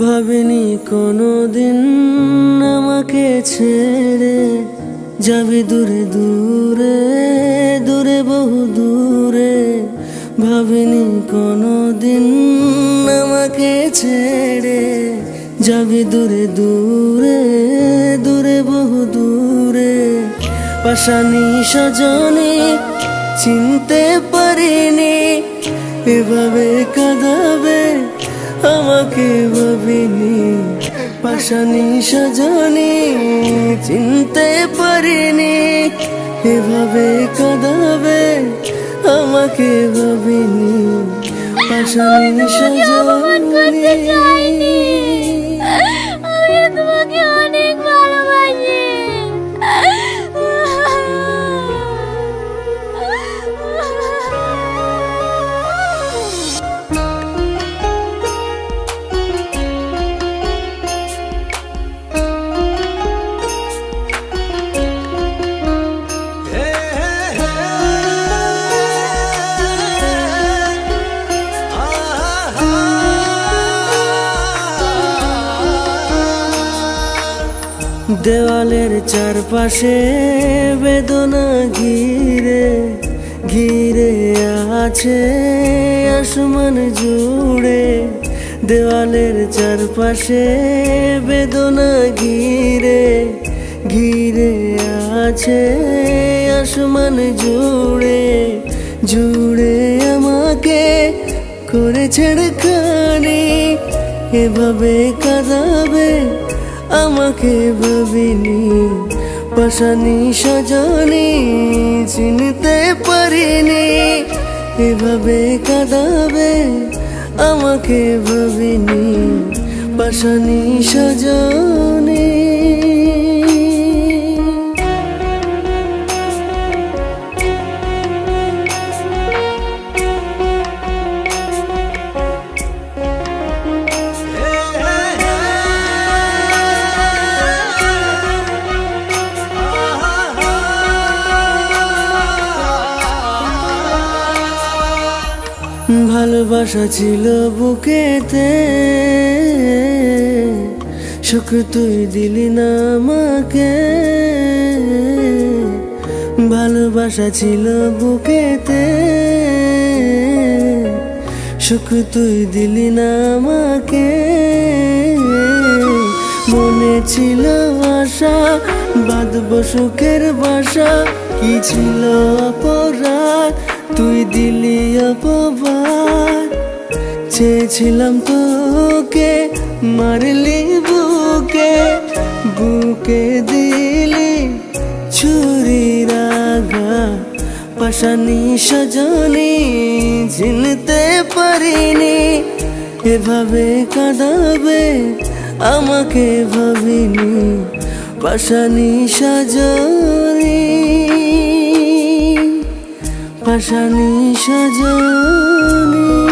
ভাবিনি কোনোদিন আমাকে ছেড়ে যাবে দূরে দূরে দূরে বহু দূরে। ভাবিনি কোনোদিন আমাকে ছেড়ে যাবে দূরে দূরে দূরে বহু দূরে। পাশানি সজনী চিনতে পারিনি এভাবে কাঁদাবে আমাকে ভাবিনি। পাশানি সজনী চিনতে পারিনি এভাবে কাঁদাবে আমাকে ভাবিনি। পাশানি সজনী আমি তোমাকে অনেক ভালোবাসি। দেওয়ালের চারপাশে বেদনা ঘিরে ঘিরে আছে আসমান জুড়ে। দেওয়ালের চারপাশে বেদনা ঘিরে ঘিরে আছে আসমান জুড়ে জুড়ে। আমাকে করে ছেড়খানি এভাবে কাঁদাবে আমাকে ভাবিনি। পাশানি সজনী চিনতে পারিনি এভাবে কাঁদাবে আমাকে ভাবিনি। পাশানি সজনী ভালোবাসা ছিল বুকেতে সুখ তুই দিলি না আমাকে। ভালোবাসা ছিল বুকেতে সুখ তুই দিলি না আমাকে। মনে ছিল আশা বাঁধব সুখের বাসা, কি ছিল অপরাধ তুই দিলি অপবাদ। চেয়েছিলাম তোকে মারলি বুকে বুকে দিলি ছুরির আঘাত। পাশানি সজনী চিনতে পারিনি এভাবে কাঁদাবে আমাকে ভাবিনি। পাশানি সজনী পাশানি সজনী।